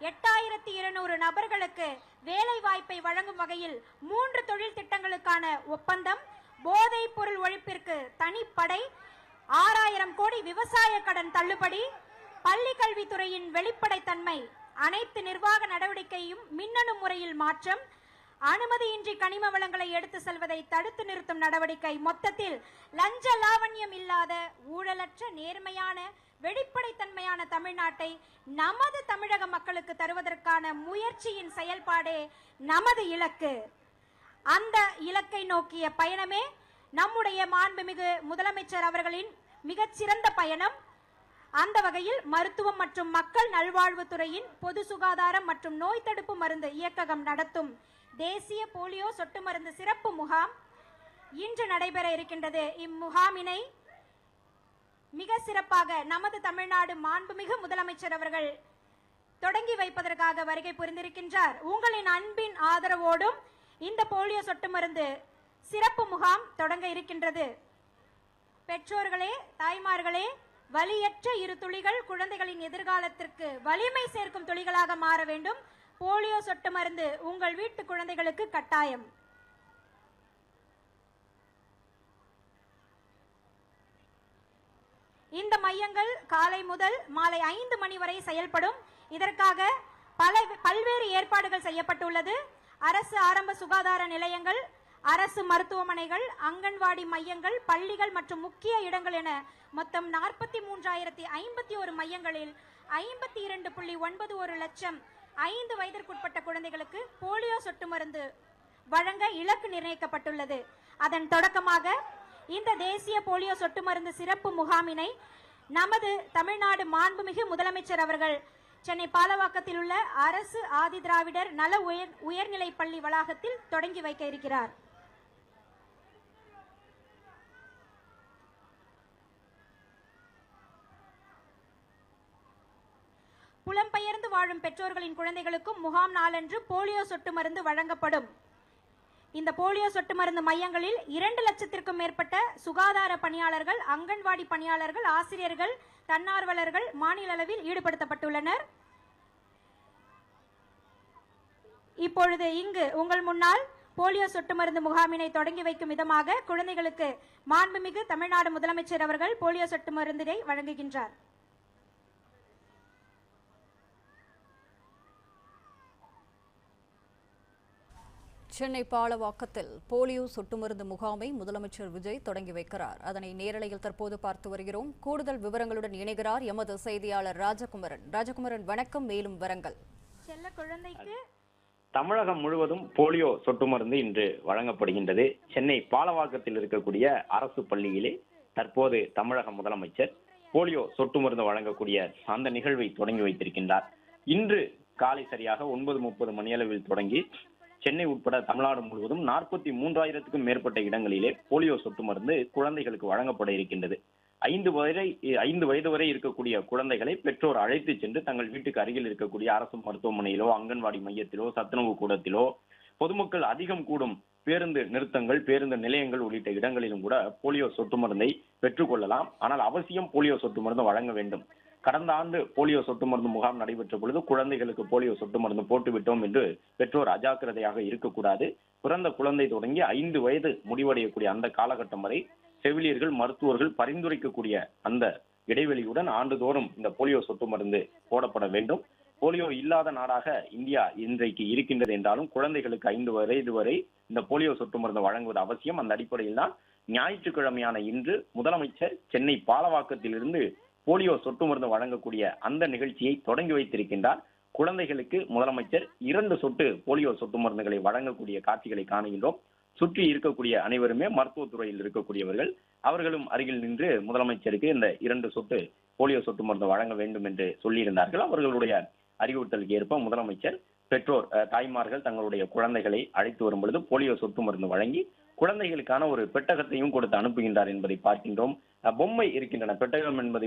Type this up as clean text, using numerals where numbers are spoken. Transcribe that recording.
8200 நபர்களுக்கு வேலை வாய்ப்பை வழங்கும் வகையில் 3 தொழில் திட்டங்களுக்கான ஒப்பந்தம், போதைப் பொருள் ஒழிப்பிற்கு தனிப்படை, 6000 கோடி விவசாய கடன் தள்ளுபடி, பள்ளி கல்வித்துறையின் வெளிப்படைத்தன்மை, அனைத்து நிர்வாக நடவடிக்கையும் மின்னணு முறையில் மாற்றம், அனுமதியின்றி கனிம வளங்களை எடுத்து செல்வதை தடுத்து நிறுத்தும் நடவடிக்கை, மொத்தத்தில் லஞ்ச லாவண்யம் இல்லாத ஊழலற்ற நேர்மையான வெளிப்படைத்தன்மையான தமிழ்நாட்டை நமது தமிழக மக்களுக்கு தருவதற்கான முயற்சியின் செயல்பாடே நமது இலக்கு. அந்த இலக்கை நோக்கிய பயணமே நம்முடைய மாண்புமிகு முதலமைச்சர் அவர்களின் மிகச்சிறந்த பயணம். அந்த வகையில் மருத்துவம் மற்றும் மக்கள் நல்வாழ்வுத்துறையின் பொது சுகாதாரம் மற்றும் நோய் தடுப்பு மருந்து இயக்ககம் நடத்தும் தேசிய போலியோ சொட்டு மருந்து சிறப்பு முகாம் இன்று நடைபெற இருக்கின்றது. இம்முகாமினை மிக சிறப்பாக நமது தமிழ்நாடு மாண்புமிகு முதலமைச்சர் அவர்கள் தொடங்கி வைப்பதற்காக வருகை புரிந்திருக்கின்றார். உங்களின் அன்பின் ஆதரவோடும் இந்த போலியோ சொட்டு மருந்து சிறப்பு முகாம் தொடங்க இருக்கின்றது. பெற்றோர்களே, தாய்மார்களே, வலியற்ற இரு துளிகள் குழந்தைகளின் எதிர்காலத்திற்கு வலிமை சேர்க்கும் துளிகளாக மாற வேண்டும். போலியோ சொட்டு மருந்து உங்கள் வீட்டு குழந்தைகளுக்கு கட்டாயம். இந்த மையங்கள் காலை முதல் மாலை 5 மணி வரை செயல்படும். இதற்காக பல்வேறு ஏற்பாடுகள் செய்யப்பட்டுள்ளது. அரசு ஆரம்ப சுகாதார நிலையங்கள், அரசு மருத்துவமனைகள், அங்கன்வாடி மையங்கள், பள்ளிகள் மற்றும் முக்கிய இடங்கள் என மொத்தம் 43,051 மையங்களில் 52.91 லட்சம் 5 வயதிற்குட்பட்ட குழந்தைகளுக்கு போலியோ சொட்டு மருந்து வழங்க இலக்கு நிர்ணயிக்கப்பட்டுள்ளது. அதன் தொடக்கமாக இந்த தேசிய போலியோ சொட்டு மருந்து சிறப்பு முகாமினை நமது தமிழ்நாடு மாண்புமிகு முதலமைச்சர் அவர்கள் சென்னை பாலவாக்கத்தில் உள்ள அரசு ஆதி திராவிடர் நல உயர்நிலை பள்ளி வளாகத்தில் தொடங்கி வைக்க இருக்கிறார். புலம்பெயர்ந்து வாழும் பெற்றோர்களின் குழந்தைகளுக்கும் முகாம் நாளன்று போலியோ சொட்டு மருந்து வழங்கப்படும். இந்த போலியோ சொட்டு மருந்து மையங்களில் 2 லட்சத்திற்கும் மேற்பட்ட சுகாதார பணியாளர்கள், அங்கன்வாடி பணியாளர்கள், ஆசிரியர்கள், தன்னார்வலர்கள் மாநில அளவில் ஈடுபடுத்தப்பட்டுள்ளனர். இப்பொழுது இங்கு உங்கள் முன்னால் போலியோ சொட்டு மருந்து முகாமினை தொடங்கி வைக்கும் விதமாக குழந்தைகளுக்கு மாண்புமிகு தமிழ்நாடு முதலமைச்சர் அவர்கள் போலியோ சொட்டு மருந்தினை வழங்குகின்றார். சென்னை பாலவாக்கத்தில் போலியோ சொட்டு மருந்து முகாமை முதலமைச்சர் விஜய் தொடங்கி வைக்கிறார். அதனை நேரலையில் தற்போது பார்த்து வருகிறோம். கூடுதல் விவரங்களுடன் இணைகிறார் எமது செய்தியாளர் ராஜகுமரன். ராஜகுமரன், வணக்கம். மேலும் விவரங்கள். செல்ல குழந்தைக்கு தமிழகம் முழுவதும் போலியோ சொட்டு மருந்து இன்று வழங்கப்படுகின்றது. சென்னை பாலவாக்கத்தில் இருக்கக்கூடிய அரசு பள்ளியிலே தற்போது தமிழக முதலமைச்சர் போலியோ சொட்டு மருந்து வழங்கக்கூடிய அந்த நிகழ்வை தொடங்கி வைத்திருக்கின்றார். இன்று காலை சரியாக 9:30 மணியளவில் தொடங்கி சென்னை உட்பட தமிழ்நாடு முழுவதும் 43,000க்கும் மேற்பட்ட இடங்களிலே போலியோ சொட்டு மருந்து குழந்தைகளுக்கு வழங்கப்பட இருக்கின்றது. 5 வயது வரை இருக்கக்கூடிய குழந்தைகளை பெற்றோர் அழைத்து சென்று தங்கள் வீட்டுக்கு அருகில் இருக்கக்கூடிய அரசு மருத்துவமனையிலோ, அங்கன்வாடி மையத்திலோ, சத்துணவு கூடத்திலோ, பொதுமக்கள் அதிகம் கூடும் பேருந்து நிறுத்தங்கள், பேருந்து நிலையங்கள் உள்ளிட்ட இடங்களிலும் கூட போலியோ சொட்டு மருந்தை பெற்றுக்கொள்ளலாம். ஆனால் அவசியம் போலியோ சொட்டு மருந்து வழங்க வேண்டும். கடந்த ஆண்டு போலியோ சொட்டு மருந்து முகாம் நடைபெற்ற பொழுது குழந்தைகளுக்கு போலியோ சொட்டு மருந்து போட்டுவிட்டோம் என்று பெற்றோர் அஜாக்கிரதையாக இருக்கக்கூடாது. பிறந்த குழந்தை தொடங்கி 5 வயது முடிவடையக்கூடிய அந்த காலகட்டம் வரை செவிலியர்கள், மருத்துவர்கள் பரிந்துரைக்கக்கூடிய அந்த இடைவெளியுடன் ஆண்டுதோறும் இந்த போலியோ சொட்டு மருந்து போடப்பட வேண்டும். போலியோ இல்லாத நாடாக இந்தியா இன்றைக்கு இருக்கின்றது என்றாலும் குழந்தைகளுக்கு 5 வயது வரை இந்த போலியோ சொட்டு மருந்து வழங்குவது அவசியம். அந்த அடிப்படையில் தான் ஞாயிற்றுக்கிழமையான இன்று முதலமைச்சர் சென்னை பாலவாக்கத்திலிருந்து போலியோ சொட்டு மருந்து வழங்கக்கூடிய அந்த நிகழ்ச்சியை தொடங்கி வைத்திருக்கின்றார். குழந்தைகளுக்கு முதலமைச்சர் 2 சொட்டு போலியோ சொட்டு மருந்துகளை வழங்கக்கூடிய காட்சிகளை காணுகின்றோம். சுற்றி இருக்கக்கூடிய அனைவருமே மருத்துவத்துறையில் இருக்கக்கூடியவர்கள். அவர்களும் அருகில் நின்று முதலமைச்சருக்கு இந்த 2 சொட்டு போலியோ சொட்டு மருந்து வழங்க வேண்டும் என்று சொல்லியிருந்தார்கள். அவர்களுடைய அறிவுறுத்தலுக்கு ஏற்ப முதலமைச்சர் பெற்றோர், தாய்மார்கள் தங்களுடைய குழந்தைகளை அழைத்து வரும் பொழுது போலியோ சொட்டு மருந்து வழங்கி குழந்தைகளுக்கான ஒரு பெட்டகத்தையும் கொடுத்து அனுப்புகின்றார் என்பதை பார்க்கின்றோம். பொம்மை இருக்கின்றன. பெட்டகம் என்பது